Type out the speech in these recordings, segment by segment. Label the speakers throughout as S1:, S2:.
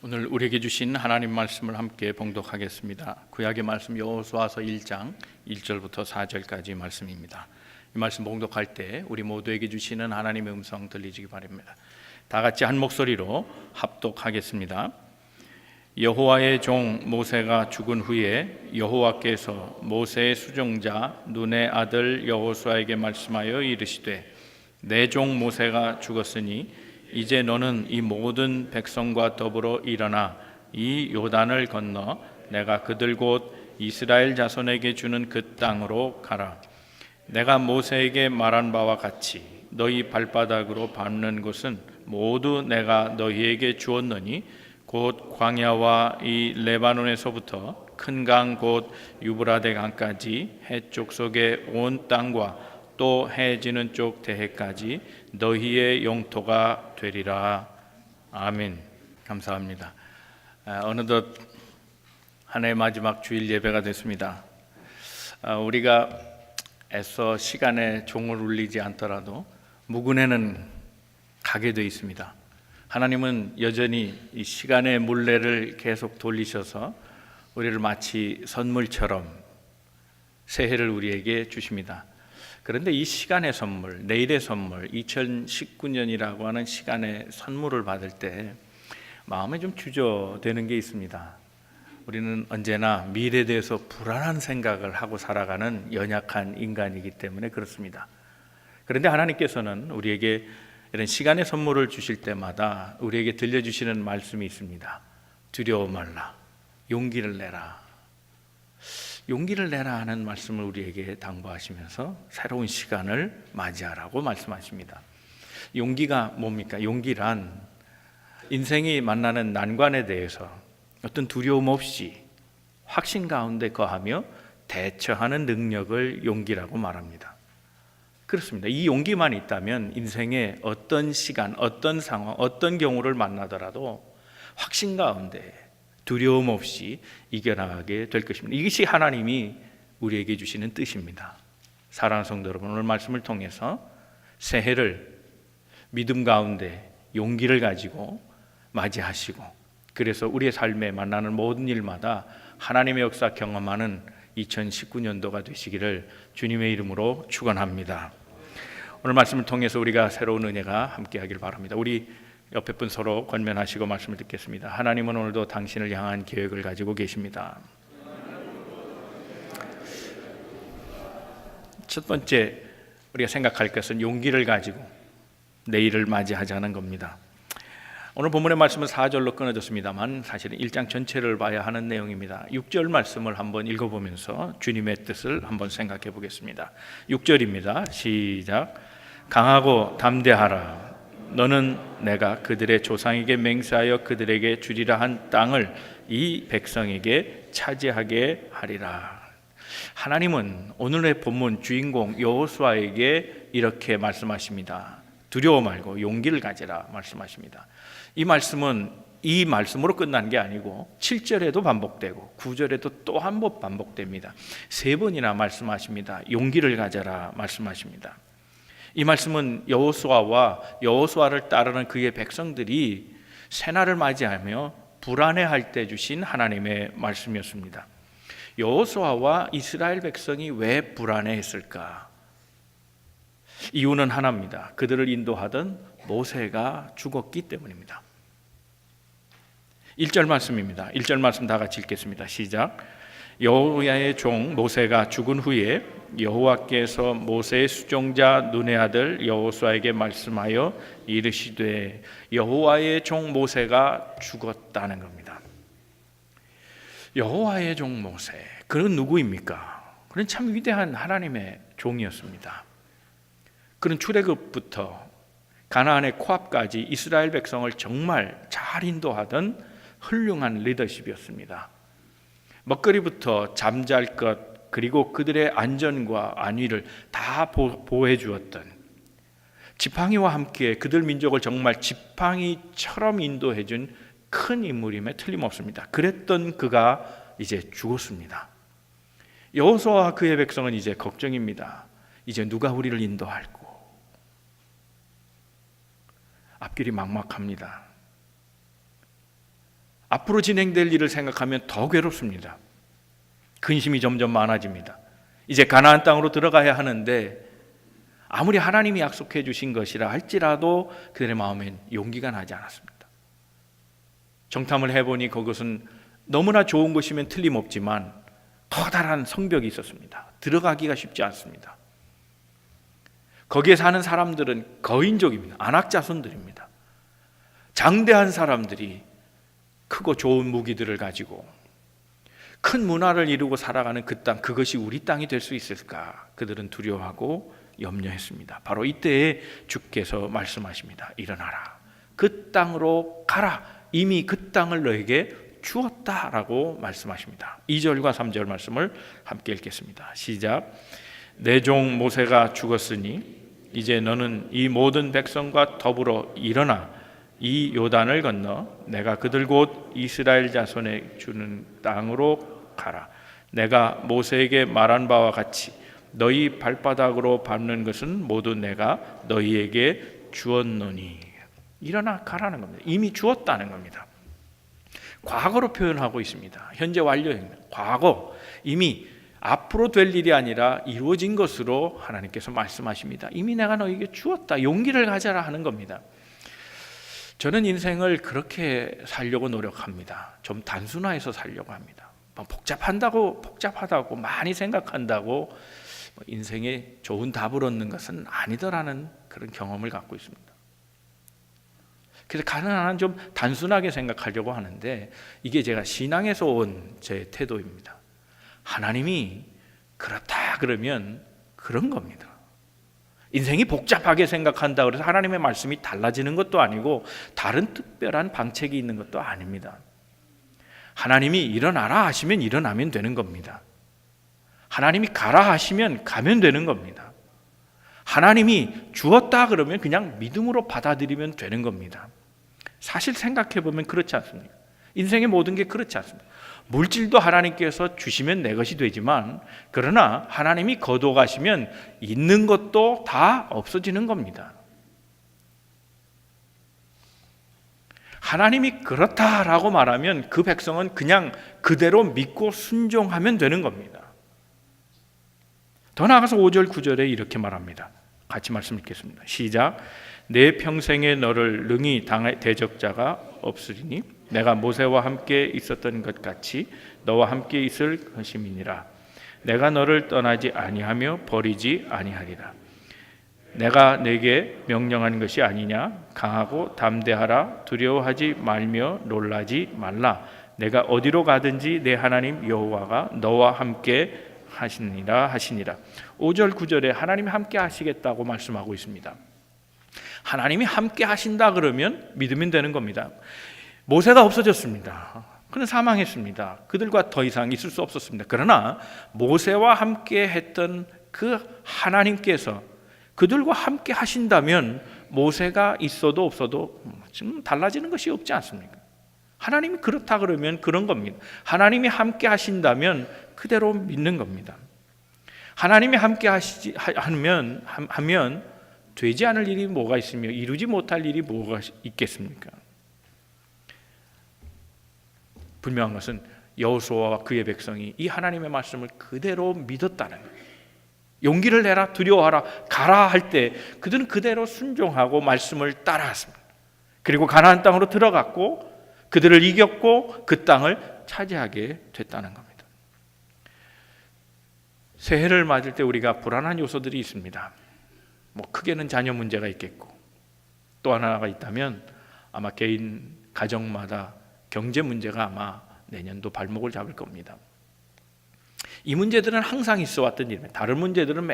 S1: 오늘 우리에게 주신 하나님 말씀을 함께 봉독하겠습니다. 구약의 말씀 여호수아서 1장 1절부터 4절까지 말씀입니다. 이 말씀 봉독할 때 우리 모두에게 주시는 하나님의 음성 들리시기 바랍니다. 다 같이 한 목소리로 합독하겠습니다. 여호와의 종 모세가 죽은 후에 여호와께서 모세의 수종자 눈의 아들 여호수아에게 말씀하여 이르시되 내 종 모세가 죽었으니 이제 너는 이 모든 백성과 더불어 일어나 이 요단을 건너 내가 그들 곧 이스라엘 자손에게 주는 그 땅으로 가라. 내가 모세에게 말한 바와 같이 너희 발바닥으로 밟는 곳은 모두 내가 너희에게 주었느니 곧 광야와 이 레바논에서부터 큰 강 곧 유브라데 강까지 해쪽 속의 온 땅과 또 해지는 쪽 대해까지 너희의 영토가 되리라. 아멘. 감사합니다. 어느덧 한 해 마지막 주일 예배가 됐습니다. 우리가 애써 시간에 종을 울리지 않더라도 무근에는 가게 돼 있습니다. 하나님은 여전히 이 시간의 물레를 계속 돌리셔서 우리를 마치 선물처럼 새해를 우리에게 주십니다. 그런데 이 시간의 선물, 내일의 선물, 2019년이라고 하는 시간의 선물을 받을 때 마음에 좀 주저되는 게 있습니다. 우리는 언제나 미래에 대해서 불안한 생각을 하고 살아가는 연약한 인간이기 때문에 그렇습니다. 그런데 하나님께서는 우리에게 이런 시간의 선물을 주실 때마다 우리에게 들려주시는 말씀이 있습니다. 두려워 말라, 용기를 내라. 용기를 내라 하는 말씀을 우리에게 당부하시면서 새로운 시간을 맞이하라고 말씀하십니다. 용기가 뭡니까? 용기란 인생이 만나는 난관에 대해서 어떤 두려움 없이 확신 가운데 거하며 대처하는 능력을 용기라고 말합니다. 그렇습니다. 이 용기만 있다면 인생의 어떤 시간, 어떤 상황, 어떤 경우를 만나더라도 확신 가운데 두려움 없이 이겨나가게 될 것입니다. 이것이 하나님이 우리에게 주시는 뜻입니다. 사랑하는 성도 여러분, 오늘 말씀을 통해서 새해를 믿음 가운데 용기를 가지고 맞이하시고, 그래서 우리의 삶에 만나는 모든 일마다 하나님의 역사 경험하는 2019년도가 되시기를 주님의 이름으로 축원합니다. 오늘 말씀을 통해서 우리가 새로운 은혜가 함께하길 바랍니다. 우리 옆에 분 서로 권면하시고 말씀을 듣겠습니다. 하나님은 오늘도 당신을 향한 계획을 가지고 계십니다. 첫 번째 우리가 생각할 것은 용기를 가지고 내일을 맞이하자는 겁니다. 오늘 본문의 말씀은 4절로 끊어졌습니다만 사실은 1장 전체를 봐야 하는 내용입니다. 6절 말씀을 한번 읽어보면서 주님의 뜻을 한번 생각해 보겠습니다. 6절입니다. 시작. 강하고 담대하라. 너는 내가 그들의 조상에게 맹세하여 그들에게 주리라 한 땅을 이 백성에게 차지하게 하리라. 하나님은 오늘의 본문 주인공 여호수아에게 이렇게 말씀하십니다. 두려워 말고 용기를 가지라 말씀하십니다. 이 말씀은 이 말씀으로 끝난 게 아니고 7절에도 반복되고 9절에도 또 한 번 반복됩니다. 3번이나 말씀하십니다. 용기를 가져라 말씀하십니다. 이 말씀은 여호수아와 여호수아를 따르는 그의 백성들이 새날을 맞이하며 불안해할 때 주신 하나님의 말씀이었습니다. 여호수아와 이스라엘 백성이 왜 불안해했을까? 이유는 하나입니다. 그들을 인도하던 모세가 죽었기 때문입니다. 1절 말씀입니다. 1절 말씀 다 같이 읽겠습니다. 시작. 여호와의 종 모세가 죽은 후에 여호와께서 모세의 수종자 눈의 아들 여호수아에게 말씀하여 이르시되 여호와의 종 모세가 죽었다는 겁니다. 여호와의 종 모세, 그는 누구입니까? 그는 참 위대한 하나님의 종이었습니다. 그는 출애굽부터 가나안의 코앞까지 이스라엘 백성을 정말 잘 인도하던 훌륭한 리더십이었습니다. 먹거리부터 잠잘 것, 그리고 그들의 안전과 안위를 다 보호해 주었던, 지팡이와 함께 그들 민족을 정말 지팡이처럼 인도해 준 큰 인물임에 틀림없습니다. 그랬던 그가 이제 죽었습니다. 여호수아와 그의 백성은 이제 걱정입니다. 이제 누가 우리를 인도할고? 앞길이 막막합니다. 앞으로 진행될 일을 생각하면 더 괴롭습니다. 근심이 점점 많아집니다. 이제 가나안 땅으로 들어가야 하는데 아무리 하나님이 약속해 주신 것이라 할지라도 그들의 마음엔 용기가 나지 않았습니다. 정탐을 해보니 그것은 너무나 좋은 곳이면 틀림없지만 커다란 성벽이 있었습니다. 들어가기가 쉽지 않습니다. 거기에 사는 사람들은 거인족입니다. 안악자손들입니다. 장대한 사람들이 크고 좋은 무기들을 가지고 큰 문화를 이루고 살아가는 그 땅, 그것이 우리 땅이 될 수 있을까? 그들은 두려워하고 염려했습니다. 바로 이때에 주께서 말씀하십니다. 일어나라. 그 땅으로 가라. 이미 그 땅을 너에게 주었다라고 말씀하십니다. 2절과 3절 말씀을 함께 읽겠습니다. 시작. 내 종 모세가 죽었으니 이제 너는 이 모든 백성과 더불어 일어나 이 요단을 건너 내가 그들 곧 이스라엘 자손에 주는 땅으로 가라. 내가 모세에게 말한 바와 같이 너희 발바닥으로 밟는 것은 모두 내가 너희에게 주었노니. 일어나 가라는 겁니다. 이미 주었다는 겁니다. 과거로 표현하고 있습니다. 현재 완료입니다. 과거, 이미 앞으로 될 일이 아니라 이루어진 것으로 하나님께서 말씀하십니다. 이미 내가 너에게 주었다. 용기를 가져라 하는 겁니다. 저는 인생을 그렇게 살려고 노력합니다. 좀 단순화해서 살려고 합니다. 복잡하다고 많이 생각한다고 인생에 좋은 답을 얻는 것은 아니더라는 그런 경험을 갖고 있습니다. 그래서 가능한 좀 단순하게 생각하려고 하는데 이게 제가 신앙에서 온 제 태도입니다. 하나님이 그렇다 그러면 그런 겁니다. 인생이 복잡하게 생각한다 그래서 하나님의 말씀이 달라지는 것도 아니고 다른 특별한 방책이 있는 것도 아닙니다. 하나님이 일어나라 하시면 일어나면 되는 겁니다. 하나님이 가라 하시면 가면 되는 겁니다. 하나님이 주었다 그러면 그냥 믿음으로 받아들이면 되는 겁니다. 사실 생각해 보면 그렇지 않습니까? 인생의 모든 게 그렇지 않습니다. 물질도 하나님께서 주시면 내 것이 되지만 그러나 하나님이 거둬가시면 있는 것도 다 없어지는 겁니다. 하나님이 그렇다라고 말하면 그 백성은 그냥 그대로 믿고 순종하면 되는 겁니다. 더 나아가서 5절 9절에 이렇게 말합니다. 같이 말씀 읽겠습니다. 시작. 내 평생에 너를 능히 당할 대적자가 없으리니 내가 모세와 함께 있었던 것 같이 너와 함께 있을 것임이니라. 내가 너를 떠나지 아니하며 버리지 아니하리라. 내가 내게 명령한 것이 아니냐. 강하고 담대하라. 두려워하지 말며 놀라지 말라. 내가 어디로 가든지 내 하나님 여호와가 너와 함께 하시니라. 5절 9절에 하나님이 함께 하시겠다고 말씀하고 있습니다. 하나님이 함께 하신다 그러면 믿으면 되는 겁니다. 모세가 없어졌습니다. 그는 사망했습니다. 그들과 더 이상 있을 수 없었습니다. 그러나 모세와 함께 했던 그 하나님께서 그들과 함께 하신다면 모세가 있어도 없어도 지금 달라지는 것이 없지 않습니까? 하나님이 그렇다 그러면 그런 겁니다. 하나님이 함께 하신다면 그대로 믿는 겁니다. 하나님이 함께 하면 되지 않을 일이 뭐가 있으며 이루지 못할 일이 뭐가 있겠습니까? 분명한 것은 여호수아와 그의 백성이 이 하나님의 말씀을 그대로 믿었다는 거예요. 용기를 내라, 두려워하라, 가라 할 때 그들은 그대로 순종하고 말씀을 따라왔습니다. 그리고 가나안 땅으로 들어갔고 그들을 이겼고 그 땅을 차지하게 됐다는 겁니다. 새해를 맞을 때 우리가 불안한 요소들이 있습니다. 크게는 자녀 문제가 있겠고 또 하나가 있다면 아마 개인 가정마다 경제 문제가 아마 내년도 발목을 잡을 겁니다. 이 문제들은 항상 있어 왔던 일입니다. 다른 문제들은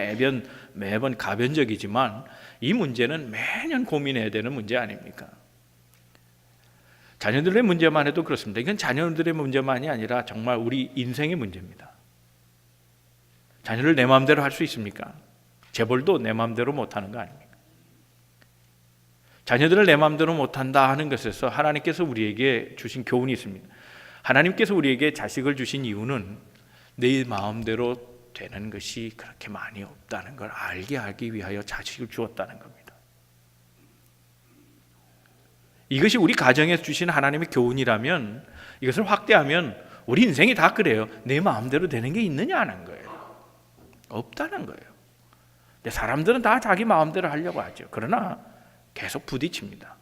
S1: 매번 가변적이지만 이 문제는 매년 고민해야 되는 문제 아닙니까? 자녀들의 문제만 해도 그렇습니다. 이건 자녀들의 문제만이 아니라 정말 우리 인생의 문제입니다. 자녀를 내 마음대로 할 수 있습니까? 재벌도 내 마음대로 못하는 거 아닙니까? 자녀들을 내 마음대로 못한다 하는 것에서 하나님께서 우리에게 주신 교훈이 있습니다. 하나님께서 우리에게 자식을 주신 이유는 내 마음대로 되는 것이 그렇게 많이 없다는 걸 알게 하기 위하여 자식을 주었다는 겁니다. 이것이 우리 가정에서 주시는 하나님의 교훈이라면, 이것을 확대하면 우리 인생이 다 그래요. 내 마음대로 되는 게 있느냐 하는 거예요. 없다는 거예요. 근데 사람들은 다 자기 마음대로 하려고 하죠. 그러나 계속 부딪힙니다.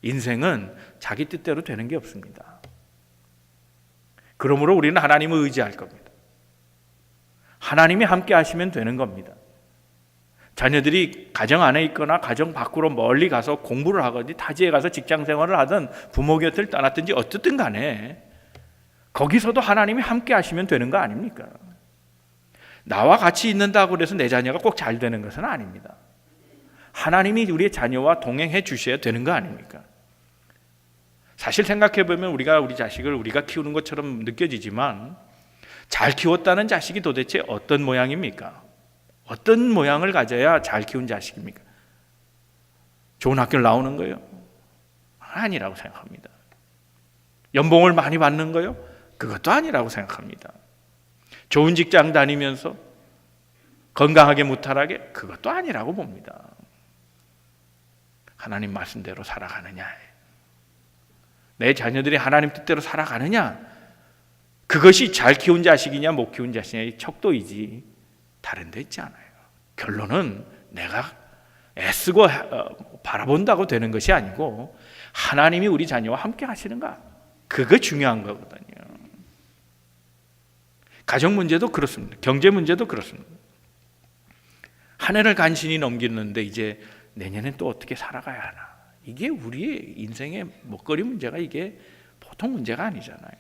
S1: 인생은 자기 뜻대로 되는 게 없습니다. 그러므로 우리는 하나님을 의지할 겁니다. 하나님이 함께 하시면 되는 겁니다. 자녀들이 가정 안에 있거나 가정 밖으로 멀리 가서 공부를 하거나 타지에 가서 직장 생활을 하든 부모 곁을 떠났든지 어쨌든 간에 거기서도 하나님이 함께 하시면 되는 거 아닙니까? 나와 같이 있는다고 해서 내 자녀가 꼭 잘 되는 것은 아닙니다. 하나님이 우리의 자녀와 동행해 주셔야 되는 거 아닙니까? 사실 생각해 보면 우리가 우리 자식을 우리가 키우는 것처럼 느껴지지만 잘 키웠다는 자식이 도대체 어떤 모양입니까? 어떤 모양을 가져야 잘 키운 자식입니까? 좋은 학교를 나오는 거예요? 아니라고 생각합니다. 연봉을 많이 받는 거예요? 그것도 아니라고 생각합니다. 좋은 직장 다니면서 건강하게 무탈하게? 그것도 아니라고 봅니다. 하나님 말씀대로 살아가느냐, 내 자녀들이 하나님 뜻대로 살아가느냐, 그것이 잘 키운 자식이냐 못 키운 자식이냐의 척도이지 다른 데 있지 않아요. 결론은 내가 애쓰고 바라본다고 되는 것이 아니고 하나님이 우리 자녀와 함께 하시는가, 그거 중요한 거거든요. 가정 문제도 그렇습니다. 경제 문제도 그렇습니다. 한 해를 간신히 넘기는데 이제 내년엔 또 어떻게 살아가야 하나, 이게 우리의 인생의 먹거리 문제가 이게 보통 문제가 아니잖아요.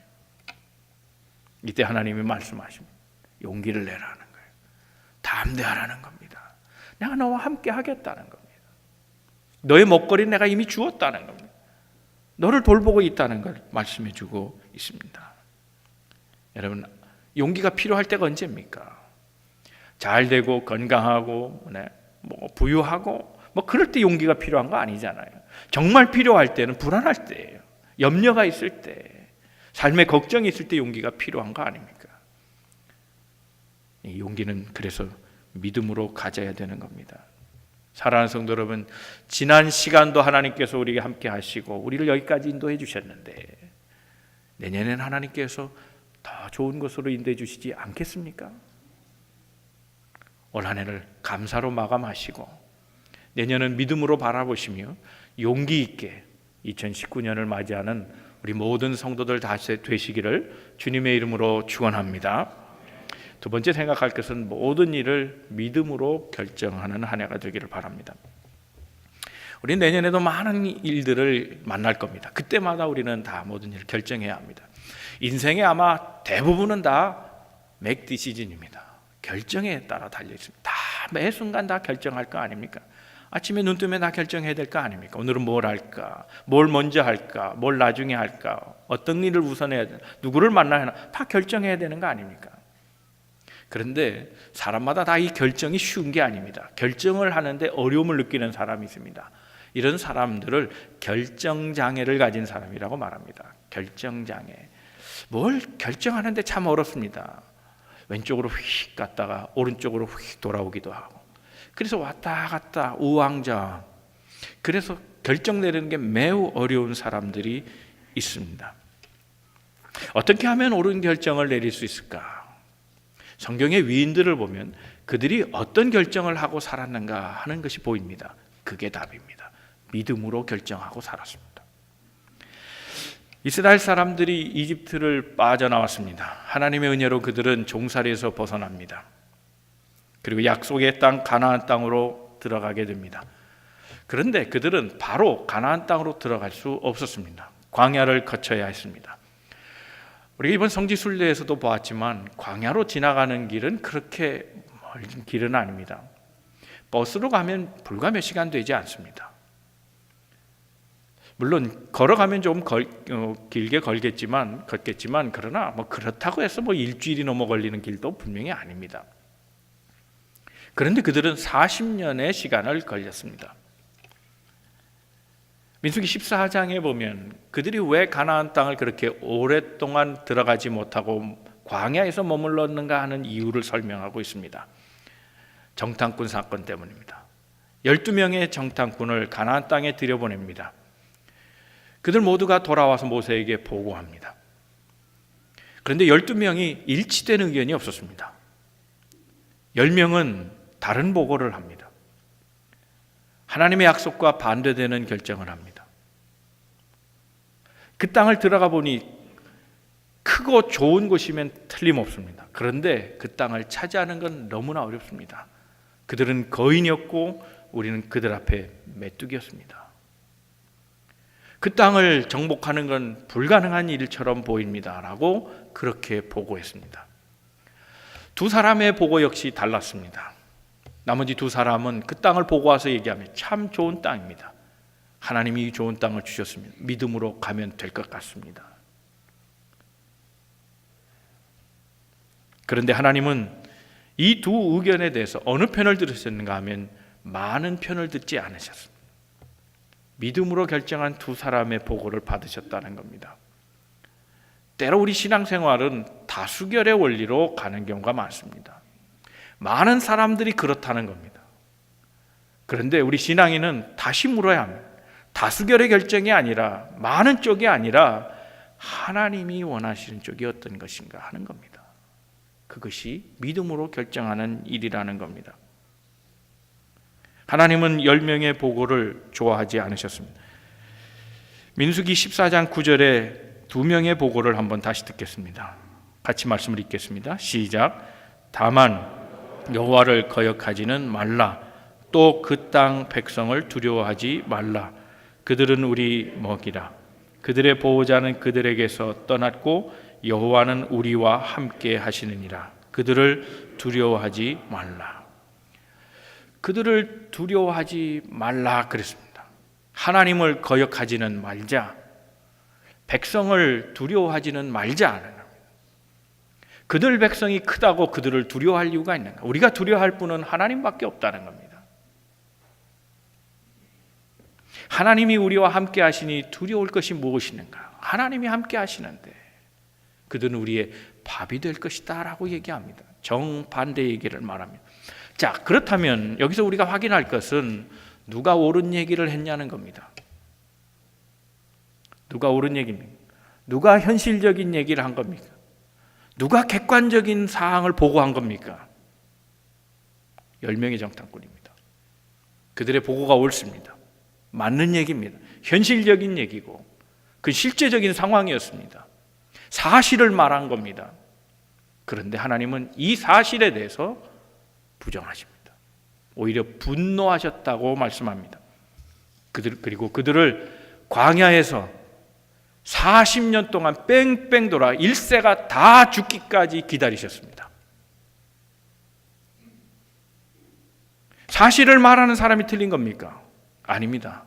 S1: 이때 하나님이 말씀하십니다. 용기를 내라는 거예요. 담대하라는 겁니다. 내가 너와 함께 하겠다는 겁니다. 너의 먹거리는 내가 이미 주었다는 겁니다. 너를 돌보고 있다는 걸 말씀해 주고 있습니다. 여러분, 용기가 필요할 때가 언제입니까? 잘 되고 건강하고 부유하고 그럴 때 용기가 필요한 거 아니잖아요. 정말 필요할 때는 불안할 때예요. 염려가 있을 때, 삶에 걱정이 있을 때 용기가 필요한 거 아닙니까? 이 용기는 그래서 믿음으로 가져야 되는 겁니다. 사랑하는 성도 여러분, 지난 시간도 하나님께서 우리에게 함께 하시고 우리를 여기까지 인도해 주셨는데 내년엔 하나님께서 더 좋은 것으로 인도해 주시지 않겠습니까? 올 한 해를 감사로 마감하시고 내년은 믿음으로 바라보시며 용기 있게 2019년을 맞이하는 우리 모든 성도들 다 되시기를 주님의 이름으로 축원합니다. 두 번째 생각할 것은 모든 일을 믿음으로 결정하는 한 해가 되기를 바랍니다. 우리 내년에도 많은 일들을 만날 겁니다. 그때마다 우리는 다 모든 일을 결정해야 합니다. 인생의 아마 대부분은 다 make decision입니다. 결정에 따라 달려 있습니다. 다 매 순간 다 결정할 거 아닙니까? 아침에 눈 뜨면 다 결정해야 될 거 아닙니까? 오늘은 뭘 할까? 뭘 먼저 할까? 뭘 나중에 할까? 어떤 일을 우선해야 되나? 누구를 만나야 하나? 다 결정해야 되는 거 아닙니까? 그런데 사람마다 다 이 결정이 쉬운 게 아닙니다. 결정을 하는데 어려움을 느끼는 사람이 있습니다. 이런 사람들을 결정장애를 가진 사람이라고 말합니다. 결정장애. 뭘 결정하는데 참 어렵습니다. 왼쪽으로 휙 갔다가 오른쪽으로 휙 돌아오기도 하고, 그래서 왔다 갔다 우왕좌왕, 그래서 결정 내리는 게 매우 어려운 사람들이 있습니다. 어떻게 하면 옳은 결정을 내릴 수 있을까? 성경의 위인들을 보면 그들이 어떤 결정을 하고 살았는가 하는 것이 보입니다. 그게 답입니다. 믿음으로 결정하고 살았습니다. 이스라엘 사람들이 이집트를 빠져나왔습니다. 하나님의 은혜로 그들은 종살이에서 벗어납니다. 그리고 약속의 땅 가나안 땅으로 들어가게 됩니다. 그런데 그들은 바로 가나안 땅으로 들어갈 수 없었습니다. 광야를 거쳐야 했습니다. 우리가 이번 성지순례에서도 보았지만 광야로 지나가는 길은 그렇게 멀은 길은 아닙니다. 버스로 가면 불과 몇 시간 되지 않습니다. 물론 걸어가면 좀 길게 걷겠지만 그러나 그렇다고 해서 일주일이 넘어 걸리는 길도 분명히 아닙니다. 그런데 그들은 40년의 시간을 걸렸습니다. 민수기 14장에 보면 그들이 왜 가나안 땅을 그렇게 오랫동안 들어가지 못하고 광야에서 머물렀는가 하는 이유를 설명하고 있습니다. 정탐꾼 사건 때문입니다. 12명의 정탐꾼을 가나안 땅에 들여보냅니다. 그들 모두가 돌아와서 모세에게 보고합니다. 그런데 12명이 일치된 의견이 없었습니다. 10명은 다른 보고를 합니다. 하나님의 약속과 반대되는 결정을 합니다. 그 땅을 들어가 보니 크고 좋은 곳이면 틀림없습니다. 그런데 그 땅을 차지하는 건 너무나 어렵습니다. 그들은 거인이었고 우리는 그들 앞에 메뚜기였습니다. 그 땅을 정복하는 건 불가능한 일처럼 보입니다 라고 그렇게 보고했습니다. 두 사람의 보고 역시 달랐습니다. 나머지 두 사람은 그 땅을 보고 와서 얘기하며 참 좋은 땅입니다. 하나님이 좋은 땅을 주셨습니다. 믿음으로 가면 될 것 같습니다. 그런데 하나님은 이 두 의견에 대해서 어느 편을 들으셨는가 하면 많은 편을 듣지 않으셨습니다. 믿음으로 결정한 두 사람의 보고를 받으셨다는 겁니다. 때로 우리 신앙생활은 다수결의 원리로 가는 경우가 많습니다. 많은 사람들이 그렇다는 겁니다. 그런데 우리 신앙인은 다시 물어야 합니다. 다수결의 결정이 아니라, 많은 쪽이 아니라 하나님이 원하시는 쪽이 어떤 것인가 하는 겁니다. 그것이 믿음으로 결정하는 일이라는 겁니다. 하나님은 10명의 보고를 좋아하지 않으셨습니다. 민수기 14장 9절에 2명의 보고를 한번 다시 듣겠습니다. 같이 말씀을 읽겠습니다. 시작. 다만 여호와를 거역하지는 말라. 또 그 땅 백성을 두려워하지 말라. 그들은 우리 먹이라. 그들의 보호자는 그들에게서 떠났고 여호와는 우리와 함께 하시느니라. 그들을 두려워하지 말라. 그들을 두려워하지 말라 그랬습니다. 하나님을 거역하지는 말자, 백성을 두려워하지는 말자 하는 겁니다. 그들 백성이 크다고 그들을 두려워할 이유가 있는가? 우리가 두려워할 분은 하나님밖에 없다는 겁니다. 하나님이 우리와 함께 하시니 두려울 것이 무엇이는가? 하나님이 함께 하시는데 그들은 우리의 밥이 될 것이다 라고 얘기합니다. 정반대 얘기를 말합니다. 자, 그렇다면 여기서 우리가 확인할 것은 누가 옳은 얘기를 했냐는 겁니다. 누가 옳은 얘기입니까? 누가 현실적인 얘기를 한 겁니까? 누가 객관적인 사항을 보고한 겁니까? 10명의 정탐꾼입니다. 그들의 보고가 옳습니다. 맞는 얘기입니다. 현실적인 얘기고 그 실제적인 상황이었습니다. 사실을 말한 겁니다. 그런데 하나님은 이 사실에 대해서 부정하십니다. 오히려 분노하셨다고 말씀합니다. 그리고 그들을 광야에서 40년 동안 뺑뺑 돌아 1세가 다 죽기까지 기다리셨습니다. 사실을 말하는 사람이 틀린 겁니까? 아닙니다.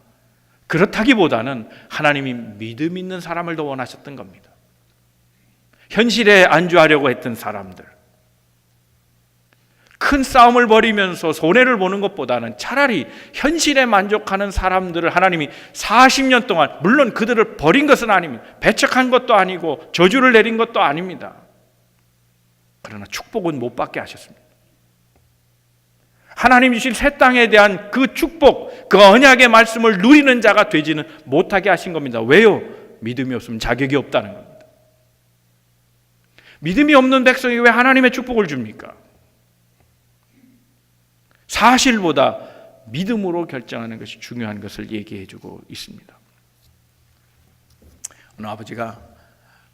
S1: 그렇다기보다는 하나님이 믿음 있는 사람을 더 원하셨던 겁니다. 현실에 안주하려고 했던 사람들, 큰 싸움을 벌이면서 손해를 보는 것보다는 차라리 현실에 만족하는 사람들을 하나님이 40년 동안, 물론 그들을 버린 것은 아닙니다. 배척한 것도 아니고 저주를 내린 것도 아닙니다. 그러나 축복은 못 받게 하셨습니다. 하나님 주신 새 땅에 대한 그 축복, 그 언약의 말씀을 누리는 자가 되지는 못하게 하신 겁니다. 왜요? 믿음이 없으면 자격이 없다는 겁니다. 믿음이 없는 백성이 왜 하나님의 축복을 줍니까? 사실보다 믿음으로 결정하는 것이 중요한 것을 얘기해 주고 있습니다. 어느 아버지가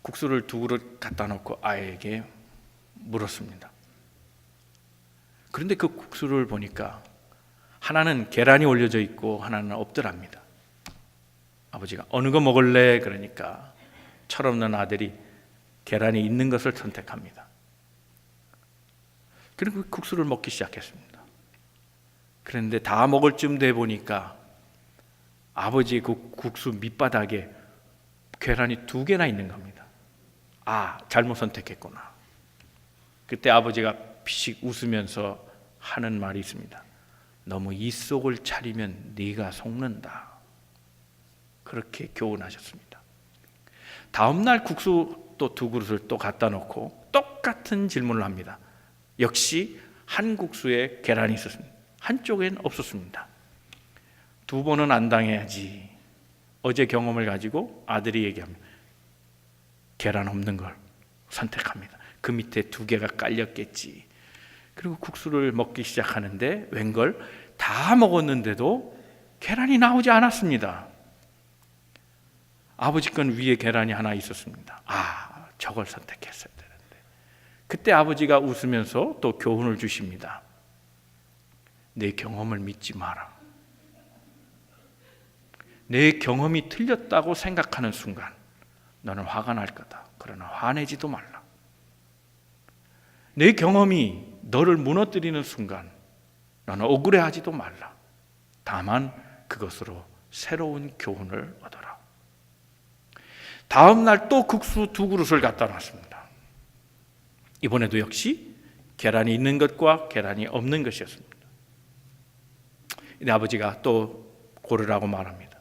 S1: 국수를 2그릇 갖다 놓고 아이에게 물었습니다. 그런데 그 국수를 보니까 하나는 계란이 올려져 있고 하나는 없더랍니다. 아버지가 어느 거 먹을래? 그러니까 철없는 아들이 계란이 있는 것을 선택합니다. 그리고 국수를 먹기 시작했습니다. 그런데 다 먹을 쯤 돼 보니까 아버지의 그 국수 밑바닥에 계란이 2개나 있는 겁니다. 아, 잘못 선택했구나. 그때 아버지가 피식 웃으면서 하는 말이 있습니다. 너무 입속을 차리면 네가 속는다. 그렇게 교훈하셨습니다. 다음 날 국수 또 2그릇을 또 갖다 놓고 똑같은 질문을 합니다. 역시 한 국수에 계란이 있었습니다. 한쪽엔 없었습니다. 2번은 안 당해야지. 어제 경험을 가지고 아들이 얘기합니다. 계란 없는 걸 선택합니다. 그 밑에 2개가 깔렸겠지. 그리고 국수를 먹기 시작하는데 웬걸 다 먹었는데도 계란이 나오지 않았습니다. 아버지 건 위에 계란이 하나 있었습니다. 저걸 선택했어야 되는데. 그때 아버지가 웃으면서 또 교훈을 주십니다. 내 경험을 믿지 마라. 내 경험이 틀렸다고 생각하는 순간 너는 화가 날 거다. 그러나 화내지도 말라. 내 경험이 너를 무너뜨리는 순간 너는 억울해하지도 말라. 다만 그것으로 새로운 교훈을 얻어라. 다음 날 또 국수 2그릇을 갖다 놨습니다. 이번에도 역시 계란이 있는 것과 계란이 없는 것이었습니다. 근데 아버지가 또 고르라고 말합니다.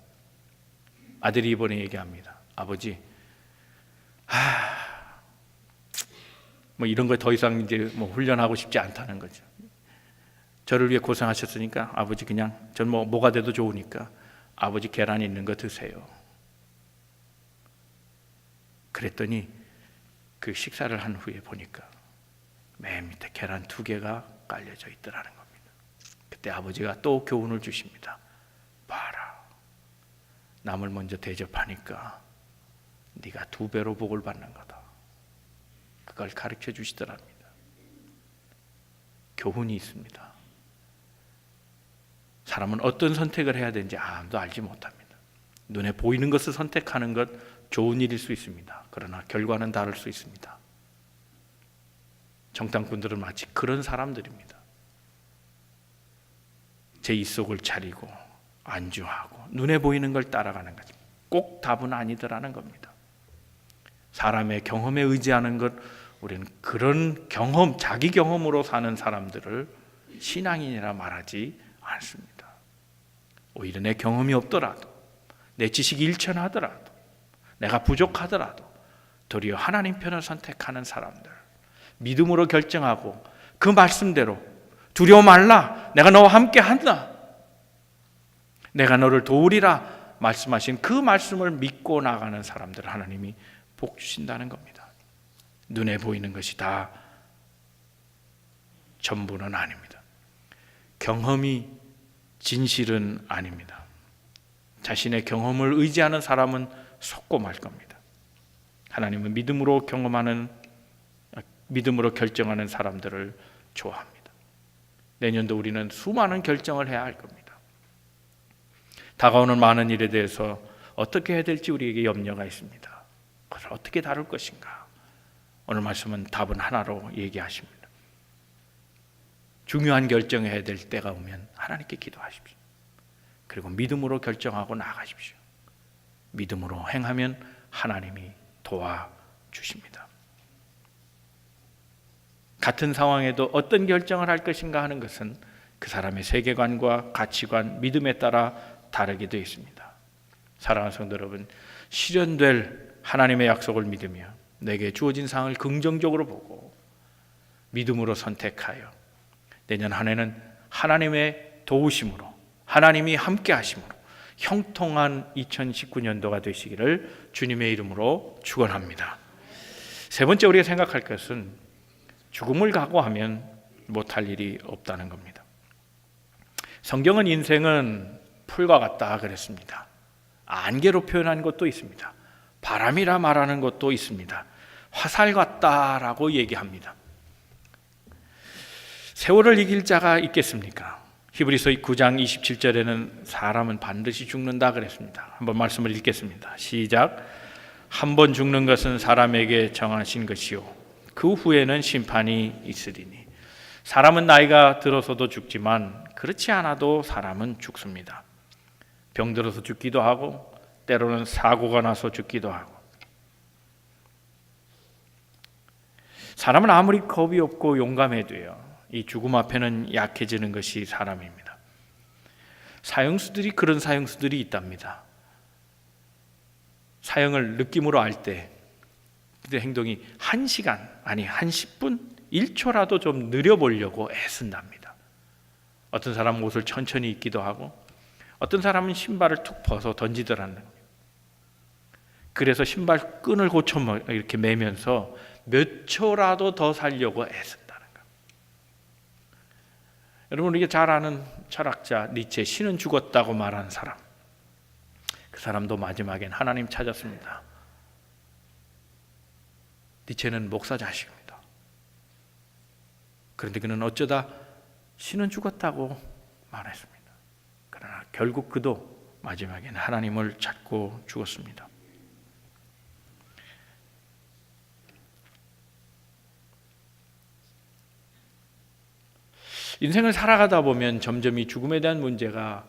S1: 아들이 이번에 얘기합니다. 아버지, 뭐 이런 거 더 이상 이제 뭐 훈련하고 싶지 않다는 거죠. 저를 위해 고생하셨으니까 아버지 그냥 전 뭐가 돼도 좋으니까 아버지 계란 있는 거 드세요. 그랬더니 그 식사를 한 후에 보니까 맨 밑에 계란 2개가 깔려져 있더라는 겁니다. 그때 아버지가 또 교훈을 주십니다. 봐라, 남을 먼저 대접하니까 네가 2배로 복을 받는 거다. 그걸 가르쳐 주시더랍니다. 교훈이 있습니다. 사람은 어떤 선택을 해야 되는지 아무도 알지 못합니다. 눈에 보이는 것을 선택하는 것 좋은 일일 수 있습니다. 그러나 결과는 다를 수 있습니다. 정탐꾼들은 마치 그런 사람들입니다. 제 입속을 차리고 안주하고 눈에 보이는 걸 따라가는 거죠. 꼭 답은 아니더라는 겁니다. 사람의 경험에 의지하는 것, 우리는 그런 경험, 자기 경험으로 사는 사람들을 신앙인이라 말하지 않습니다. 오히려 내 경험이 없더라도, 내 지식이 일천하더라도, 내가 부족하더라도 도리어 하나님 편을 선택하는 사람들, 믿음으로 결정하고 그 말씀대로 두려워 말라, 내가 너와 함께 한다, 내가 너를 도우리라 말씀하신 그 말씀을 믿고 나가는 사람들 하나님이 복 주신다는 겁니다. 눈에 보이는 것이 다 전부는 아닙니다. 경험이 진실은 아닙니다. 자신의 경험을 의지하는 사람은 속고 말 겁니다. 하나님은 믿음으로 결정하는 사람들을 좋아합니다. 내년도 우리는 수많은 결정을 해야 할 겁니다. 다가오는 많은 일에 대해서 어떻게 해야 될지 우리에게 염려가 있습니다. 그걸 어떻게 다룰 것인가? 오늘 말씀은 답은 하나로 얘기하십니다. 중요한 결정을 해야 될 때가 오면 하나님께 기도하십시오. 그리고 믿음으로 결정하고 나가십시오. 믿음으로 행하면 하나님이 도와주십니다. 같은 상황에도 어떤 결정을 할 것인가 하는 것은 그 사람의 세계관과 가치관, 믿음에 따라 다르게 되어 있습니다. 사랑하는 성도 여러분, 실현될 하나님의 약속을 믿으며 내게 주어진 상황을 긍정적으로 보고 믿음으로 선택하여 내년 한 해는 하나님의 도우심으로, 하나님이 함께 하심으로 형통한 2019년도가 되시기를 주님의 이름으로 축원합니다. 세 번째 우리가 생각할 것은 죽음을 각오하면 못할 일이 없다는 겁니다. 성경은 인생은 풀과 같다 그랬습니다. 안개로 표현한 것도 있습니다. 바람이라 말하는 것도 있습니다. 화살 같다라고 얘기합니다. 세월을 이길 자가 있겠습니까? 히브리서 9장 27절에는 사람은 반드시 죽는다 그랬습니다. 한번 말씀을 읽겠습니다. 시작. 한 번 죽는 것은 사람에게 정하신 것이요 그 후에는 심판이 있으리니. 사람은 나이가 들어서도 죽지만 그렇지 않아도 사람은 죽습니다. 병들어서 죽기도 하고 때로는 사고가 나서 죽기도 하고. 사람은 아무리 겁이 없고 용감해도요, 이 죽음 앞에는 약해지는 것이 사람입니다. 사형수들이 그런 사형수들이 있답니다. 사형을 느낌으로 알 때 그때 행동이 1시간 아니 한 10분 1초라도 좀 느려보려고 애쓴답니다. 어떤 사람은 옷을 천천히 입기도 하고 어떤 사람은 신발을 툭 벗어 던지더라는 겁니다. 그래서 신발 끈을 고쳐 이렇게 매면서 몇 초라도 더 살려고 애쓴다는 거. 여러분, 우리가 잘 아는 철학자 니체, 신은 죽었다고 말한 사람, 그 사람도 마지막엔 하나님 찾았습니다. 니체는 목사 자식입니다. 그런데 그는 어쩌다 신은 죽었다고 말했습니다. 그러나 결국 그도 마지막엔 하나님을 찾고 죽었습니다. 인생을 살아가다 보면 점점 이 죽음에 대한 문제가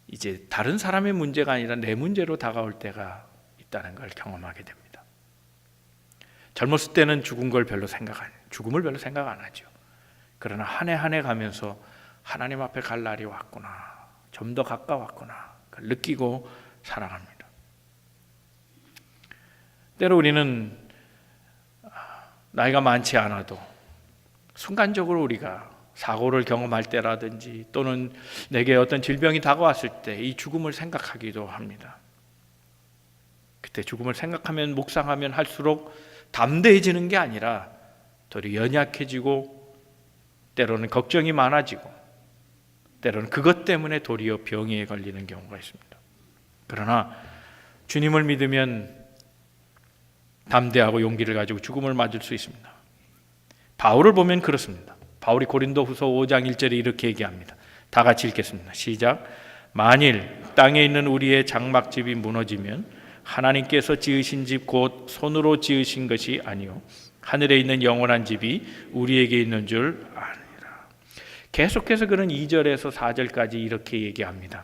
S1: 이제 다른 사람의 문제가 아니라 내 문제로 다가올 때가 있다는 걸 경험하게 됩니다. 젊었을 때는 죽음을 별로 생각 안 하죠. 그러나 한 해 한 해 가면서 하나님 앞에 갈 날이 왔구나, 좀 더 가까웠구나, 그걸 느끼고 살아갑니다. 때로 우리는 나이가 많지 않아도 순간적으로 우리가 사고를 경험할 때라든지 또는 내게 어떤 질병이 다가왔을 때 이 죽음을 생각하기도 합니다. 그때 죽음을 생각하면, 묵상하면 할수록 담대해지는 게 아니라 도리어 연약해지고 때로는 걱정이 많아지고 때로는 그것 때문에 도리어 병에 걸리는 경우가 있습니다. 그러나 주님을 믿으면 담대하고 용기를 가지고 죽음을 맞을 수 있습니다. 바울을 보면 그렇습니다. 바울이 고린도후서 5장 1절에 이렇게 얘기합니다. 다 같이 읽겠습니다. 시작. 만일 땅에 있는 우리의 장막집이 무너지면 하나님께서 지으신 집 곧 손으로 지으신 것이 아니요 하늘에 있는 영원한 집이 우리에게 있는 줄 아니라. 계속해서 그는 2절에서 4절까지 이렇게 얘기합니다.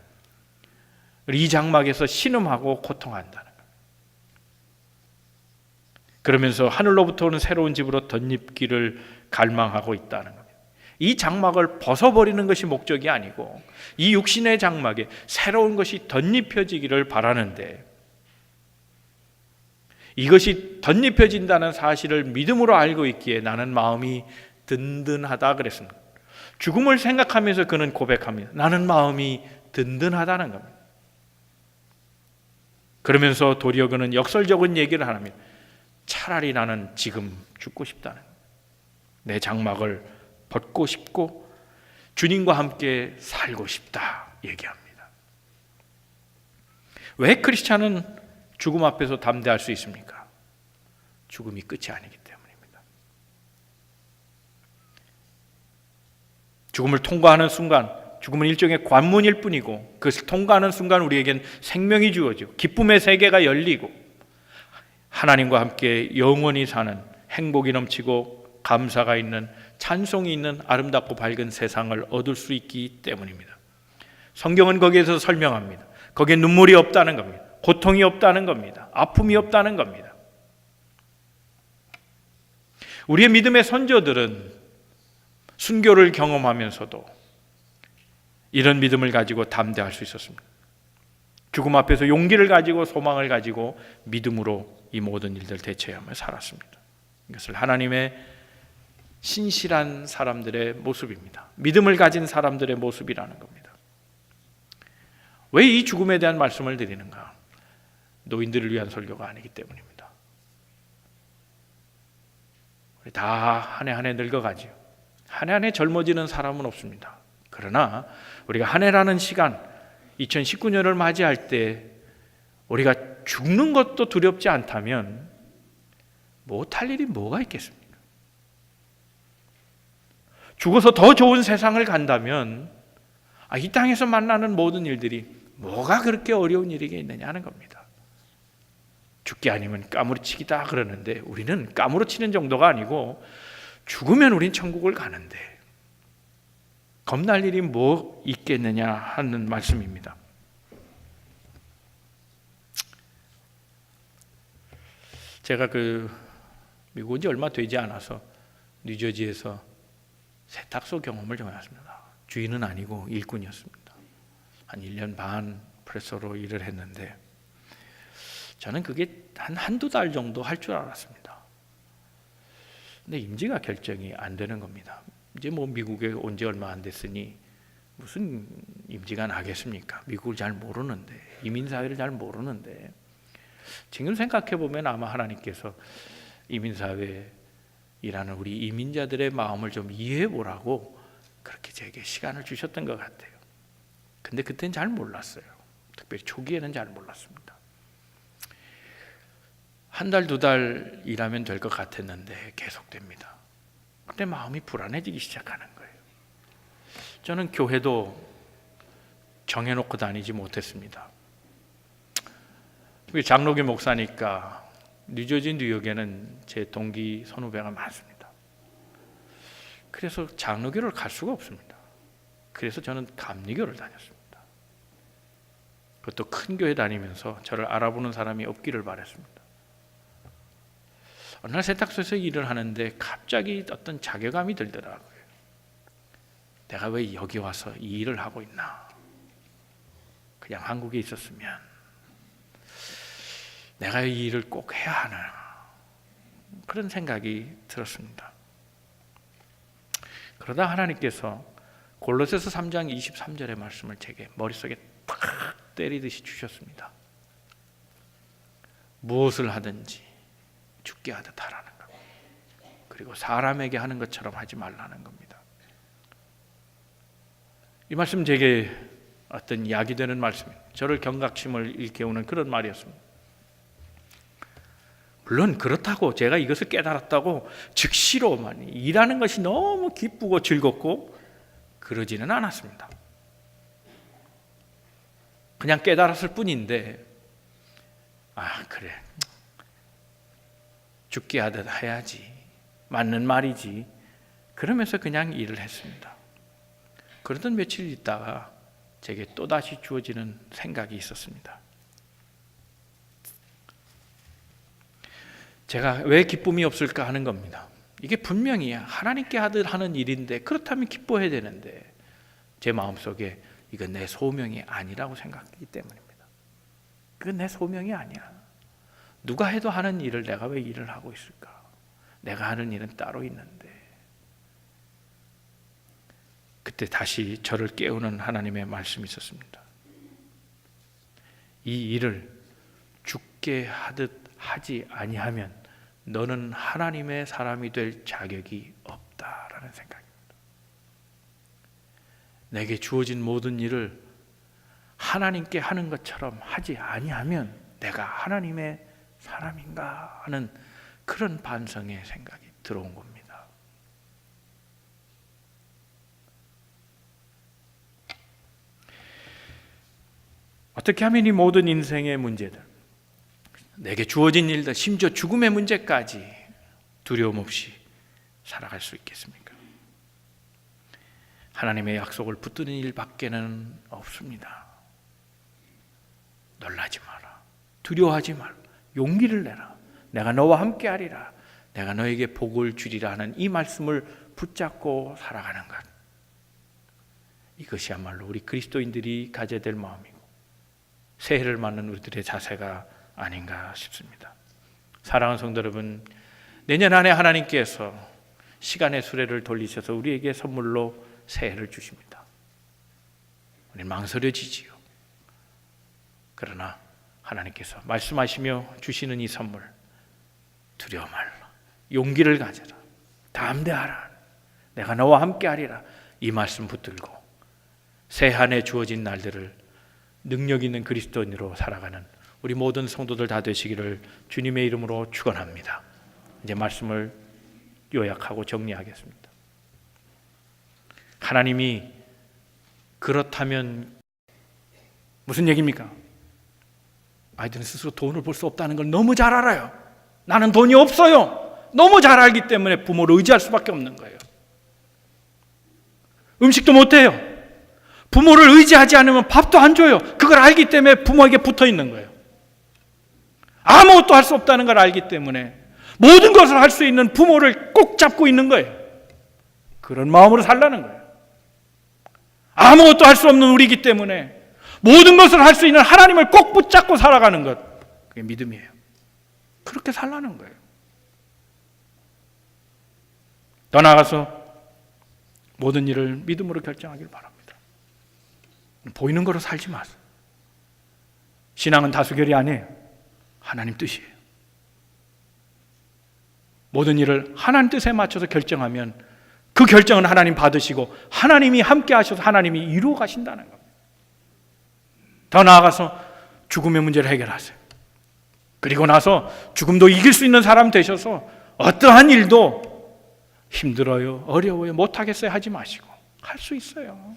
S1: 이 장막에서 신음하고 고통한다는 것. 그러면서 하늘로부터 오는 새로운 집으로 덧입기를 갈망하고 있다는 겁니다. 이 장막을 벗어버리는 것이 목적이 아니고 이 육신의 장막에 새로운 것이 덧입혀지기를 바라는데, 이것이 덧입혀진다는 사실을 믿음으로 알고 있기에 나는 마음이 든든하다 그랬습니다. 죽음을 생각하면서 그는 고백합니다. 나는 마음이 든든하다는 겁니다. 그러면서 도리어 그는 역설적인 얘기를 합니다. 차라리 나는 지금 죽고 싶다는 겁니다. 내 장막을 벗고 싶고 주님과 함께 살고 싶다 얘기합니다. 왜 크리스찬은 죽음 앞에서 담대할 수 있습니까? 죽음이 끝이 아니기 때문입니다. 죽음을 통과하는 순간, 죽음은 일종의 관문일 뿐이고 그것을 통과하는 순간 우리에겐 생명이 주어지고 기쁨의 세계가 열리고 하나님과 함께 영원히 사는 행복이 넘치고 감사가 있는, 찬송이 있는 아름답고 밝은 세상을 얻을 수 있기 때문입니다. 성경은 거기에서 설명합니다. 거기에 눈물이 없다는 겁니다. 고통이 없다는 겁니다. 아픔이 없다는 겁니다. 우리의 믿음의 선조들은 순교를 경험하면서도 이런 믿음을 가지고 담대할 수 있었습니다. 죽음 앞에서 용기를 가지고 소망을 가지고 믿음으로 이 모든 일들을 대처하며 살았습니다. 이것을 하나님의 신실한 사람들의 모습입니다. 믿음을 가진 사람들의 모습이라는 겁니다. 왜 이 죽음에 대한 말씀을 드리는가? 노인들을 위한 설교가 아니기 때문입니다. 우리 다 한 해 한 해 늙어가지요. 한 해 한 해 젊어지는 사람은 없습니다. 그러나 우리가 한 해라는 시간, 2019년을 맞이할 때 우리가 죽는 것도 두렵지 않다면 못할 일이 뭐가 있겠습니까? 죽어서 더 좋은 세상을 간다면 이 땅에서 만나는 모든 일들이 뭐가 그렇게 어려운 일이겠느냐 하는 겁니다. 죽기 아니면 까무러치기다 그러는데 우리는 까무러치는 정도가 아니고 죽으면 우린 천국을 가는데 겁날 일이 뭐 있겠느냐 하는 말씀입니다. 제가 미국 온 지 얼마 되지 않아서 뉴저지에서 세탁소 경험을 좀 해봤습니다. 주인은 아니고 일꾼이었습니다. 한 1년 반 프레서로 일을 했는데 저는 그게 한두 달 정도 할 줄 알았습니다. 근데 임지가 결정이 안 되는 겁니다. 이제 미국에 온 지 얼마 안 됐으니 무슨 임지가 나겠습니까? 미국을 잘 모르는데, 이민사회를 잘 모르는데 지금 생각해 보면 아마 하나님께서 이민사회에 일하는 우리 이민자들의 마음을 좀 이해해 보라고 그렇게 제게 시간을 주셨던 것 같아요. 근데 그때는 잘 몰랐어요. 특별히 초기에는 잘 몰랐습니다. 한 달, 두 달 일하면 될 것 같았는데 계속됩니다. 근데 마음이 불안해지기 시작하는 거예요. 저는 교회도 정해놓고 다니지 못했습니다. 장로교 목사니까 뉴저지 뉴욕에는 제 동기 선후배가 많습니다. 그래서 장로교를 갈 수가 없습니다. 그래서 저는 감리교를 다녔습니다. 그것도 큰 교회 다니면서 저를 알아보는 사람이 없기를 바랬습니다. 어느 날 세탁소에서 일을 하는데 갑자기 어떤 자괴감이 들더라고요. 내가 왜 여기 와서 이 일을 하고 있나? 그냥 한국에 있었으면 내가 이 일을 꼭 해야 하나? 그런 생각이 들었습니다. 그러다 하나님께서 골로새서 3장 23절의 말씀을 제게 머릿속에 탁 때리듯이 주셨습니다. 무엇을 하든지 죽게 하듯 하라는 것, 그리고 사람에게 하는 것처럼 하지 말라는 겁니다. 이 말씀 제게 어떤 약이 되는 말씀입니다. 저를 경각심을 일깨우는 그런 말이었습니다. 물론 그렇다고 제가 이것을 깨달았다고 즉시로만 일하는 것이 너무 기쁘고 즐겁고 그러지는 않았습니다. 그냥 깨달았을 뿐인데, 그래, 죽게 하듯 해야지, 맞는 말이지, 그러면서 그냥 일을 했습니다. 그러던 며칠 있다가 제게 또다시 주어지는 생각이 있었습니다. 제가 왜 기쁨이 없을까 하는 겁니다. 이게 분명히 하나님께 하는 일인데, 그렇다면 기뻐해야 되는데 제 마음속에 이건 내 소명이 아니라고 생각하기 때문입니다. 그건 내 소명이 아니야. 누가 해도 하는 일을 내가 왜 일을 하고 있을까? 내가 하는 일은 따로 있는데. 그때 다시 저를 깨우는 하나님의 말씀이 있었습니다. 이 일을 죽게 하듯 하지 아니하면 너는 하나님의 사람이 될 자격이 없다라는 생각입니다. 내게 주어진 모든 일을 하나님께 하는 것처럼 하지 아니하면 내가 하나님의 사람인가 하는 그런 반성의 생각이 들어온 겁니다. 어떻게 하면 이 모든 인생의 문제들, 내게 주어진 일들, 심지어 죽음의 문제까지 두려움 없이 살아갈 수 있겠습니까? 하나님의 약속을 붙드는 일밖에는 없습니다. 놀라지 마라, 두려워하지 마라, 용기를 내라, 내가 너와 함께하리라, 내가 너에게 복을 주리라 하는 이 말씀을 붙잡고 살아가는 것, 이것이야말로 우리 그리스도인들이 가져야 될 마음이고 새해를 맞는 우리들의 자세가 아닌가 싶습니다. 사랑하는 성도 여러분, 내년 한 해 하나님께서 시간의 수레를 돌리셔서 우리에게 선물로 새해를 주십니다. 우리는 망설여지지요. 그러나 하나님께서 말씀하시며 주시는 이 선물, 두려워 말라, 용기를 가져라, 담대하라, 내가 너와 함께하리라, 이 말씀 붙들고 새해 한 해 주어진 날들을 능력 있는 그리스도인으로 살아가는 우리 모든 성도들 다 되시기를 주님의 이름으로 축원합니다. 이제 말씀을 요약하고 정리하겠습니다. 하나님이 그렇다면 무슨 얘기입니까? 아이들은 스스로 돈을 벌 수 없다는 걸 너무 잘 알아요. 나는 돈이 없어요. 너무 잘 알기 때문에 부모를 의지할 수밖에 없는 거예요. 음식도 못해요. 부모를 의지하지 않으면 밥도 안 줘요. 그걸 알기 때문에 부모에게 붙어 있는 거예요. 아무것도 할 수 없다는 걸 알기 때문에 모든 것을 할 수 있는 부모를 꼭 잡고 있는 거예요. 그런 마음으로 살라는 거예요. 아무것도 할 수 없는 우리이기 때문에 모든 것을 할 수 있는 하나님을 꼭 붙잡고 살아가는 것, 그게 믿음이에요. 그렇게 살라는 거예요. 더 나아가서 모든 일을 믿음으로 결정하길 바랍니다. 보이는 거로 살지 마세요. 신앙은 다수결이 아니에요. 하나님 뜻이에요. 모든 일을 하나님 뜻에 맞춰서 결정하면 그 결정은 하나님 받으시고 하나님이 함께 하셔서 하나님이 이루어 가신다는 겁니다. 더 나아가서 죽음의 문제를 해결하세요. 그리고 나서 죽음도 이길 수 있는 사람 되셔서 어떠한 일도 힘들어요, 어려워요, 못하겠어요 하지 마시고 할 수 있어요.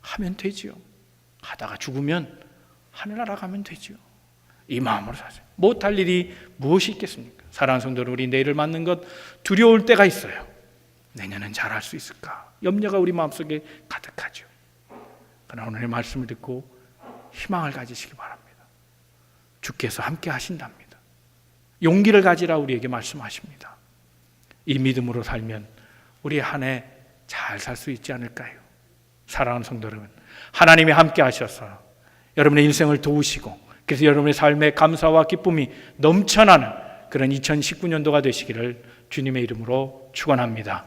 S1: 하면 되지요. 하다가 죽으면 하늘나라 가면 되지요. 이 마음으로 사세요. 못할 일이 무엇이 있겠습니까? 사랑하는 성도들, 우리 내일을 맞는 것 두려울 때가 있어요. 내년엔 잘할 수 있을까? 염려가 우리 마음속에 가득하죠. 그러나 오늘의 말씀을 듣고 희망을 가지시기 바랍니다. 주께서 함께 하신답니다. 용기를 가지라 우리에게 말씀하십니다. 이 믿음으로 살면 우리 한 해 잘 살 수 있지 않을까요? 사랑하는 성도 여러분, 하나님이 함께 하셔서 여러분의 인생을 도우시고 그래서 여러분의 삶에 감사와 기쁨이 넘쳐나는 그런 2019년도가 되시기를 주님의 이름으로 축원합니다.